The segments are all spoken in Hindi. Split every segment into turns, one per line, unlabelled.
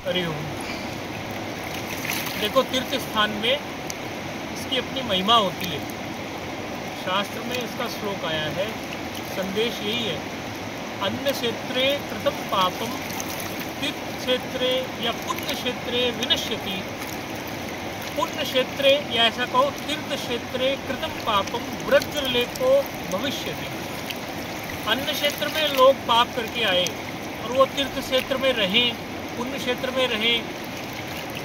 हरिओम। देखो, तीर्थ स्थान में इसकी अपनी महिमा होती है। शास्त्र में इसका श्लोक आया है, संदेश यही है, अन्य क्षेत्रे कृतम पापम तीर्थ क्षेत्रे या पुण्य क्षेत्रे विनश्यति। पुण्य क्षेत्रे या ऐसा कहो, तीर्थ क्षेत्रे कृतम पापम वज्रलेपो भविष्यति। अन्य क्षेत्र में लोग पाप करके आए और वो तीर्थ क्षेत्र में रहें, पुण्य क्षेत्र में रहें,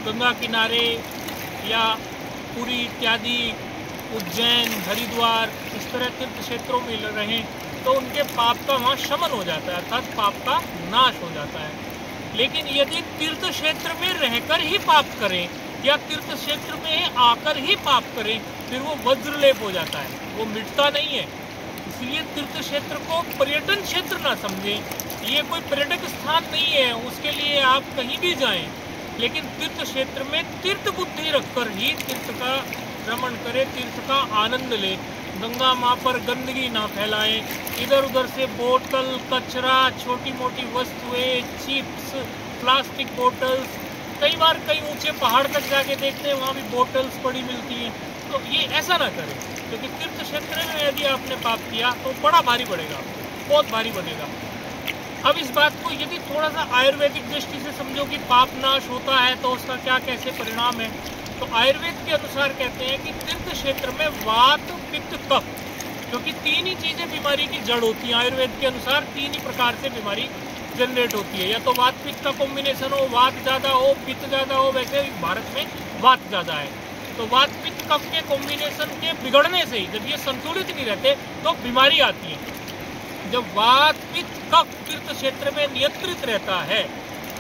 गंगा किनारे या पुरी इत्यादि, उज्जैन, हरिद्वार, इस तरह तीर्थ क्षेत्रों में रहें तो उनके पाप का वहाँ शमन हो जाता है, अर्थात पाप का नाश हो जाता है। लेकिन यदि तीर्थ क्षेत्र में रहकर ही पाप करें या तीर्थ क्षेत्र में आकर ही पाप करें, फिर वो वज्रलेप हो जाता है, वो मिटता नहीं है। इसलिए तीर्थ क्षेत्र को पर्यटन क्षेत्र ना समझें, ये कोई पर्यटक स्थान नहीं है, उसके लिए आप कहीं भी जाएं, लेकिन तीर्थ क्षेत्र में तीर्थ बुद्धि रखकर ही तीर्थ का भ्रमण करें, तीर्थ का आनंद लें। गंगा माँ पर गंदगी ना फैलाएं, इधर उधर से बोतल, कचरा, छोटी मोटी वस्तुएं, चिप्स, प्लास्टिक बोतल्स, कई बार कई ऊंचे पहाड़ तक जाके देखते हैं वहाँ भी बोतल्स पड़ी मिलती हैं। तो ये ऐसा ना करें, क्योंकि तीर्थ क्षेत्र में यदि आपने पाप किया तो बड़ा भारी पड़ेगा, बहुत भारी बनेगा। अब इस बात को यदि थोड़ा सा आयुर्वेदिक दृष्टि से समझो कि पाप नाश होता है तो उसका क्या कैसे परिणाम है, तो आयुर्वेद के अनुसार कहते हैं कि तीर्थ क्षेत्र में वात, पित्त, कफ, क्योंकि तीन ही चीजें बीमारी की जड़ होती हैं। आयुर्वेद के अनुसार तीन ही प्रकार से बीमारी जनरेट होती है, या तो वात पित्त का कॉम्बिनेशन हो, वात ज्यादा हो, पित्त ज्यादा हो। वैसे भारत में वात ज्यादा है, तो वात पित्त कफ के कॉम्बिनेशन के बिगड़ने से ही, जब ये संतुलित नहीं रहते तो बीमारी आती है। जब वात पित्त कफ तीर्थ क्षेत्र में नियंत्रित रहता है,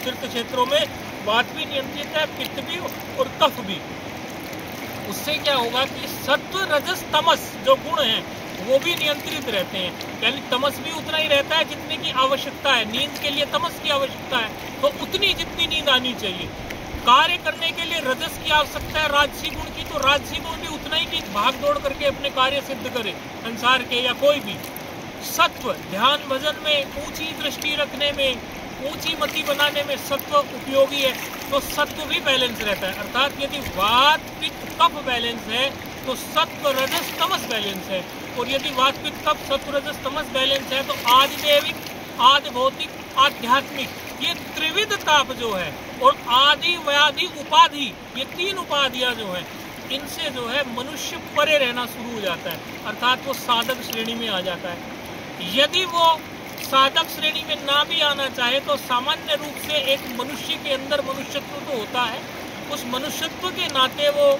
तीर्थ क्षेत्रों में वात भी नियंत्रित है, पित्त भी और कफ भी, उससे क्या होगा कि सत्व, रजस, तमस जो गुण हैं वो भी नियंत्रित रहते हैं। यानी तमस भी उतना ही रहता है जितने की आवश्यकता है। नींद के लिए तमस की आवश्यकता है तो उतनी जितनी नींद आनी चाहिए। कार्य करने के लिए रजस की आवश्यकता है, राजसी गुण की, तो राजसी गुण भी उतना ही कि भाग दौड़ करके अपने कार्य सिद्ध करे, संसार के या कोई भी। सत्व, ध्यान भजन में, ऊंची दृष्टि रखने में, ऊंची मति बनाने में सत्व उपयोगी है, तो सत्व भी बैलेंस रहता है। अर्थात यदि वात पित्त कफ बैलेंस है तो सत्व, रजस, तमस बैलेंस है। और यदि वात पित्त कफ, सत्व, रजस, तमस बैलेंस है तो आदि दैविक, आदि भौतिक, आध्यात्मिक, ये त्रिविध ताप जो है, और आदि, व्याधि, उपाधि, ये तीन उपाधियां जो है, इनसे जो है मनुष्य परे रहना शुरू हो जाता है, अर्थात वो साधक श्रेणी में आ जाता है। यदि वो साधक श्रेणी में ना भी आना चाहे तो सामान्य रूप से एक मनुष्य के अंदर मनुष्यत्व तो होता है, उस मनुष्यत्व के नाते वो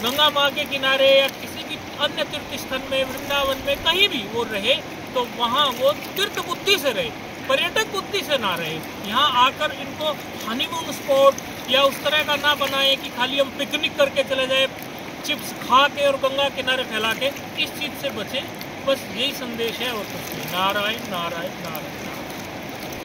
गंगा माँ के किनारे या किसी भी अन्य तीर्थ स्थल में, वृंदावन में, कहीं भी वो रहे तो वहाँ वो तीर्थ बुद्धि से रहे, पर्यटक बुद्धि से ना रहे। यहाँ आकर इनको हनीमून स्पॉट या उस तरह का ना बनाए कि खाली हम पिकनिक करके चले जाए, चिप्स खा के और गंगा किनारे फैला के, इस चीज से बचें। बस यही संदेश है और कुछ नहीं। नारायण नारायण नारायण।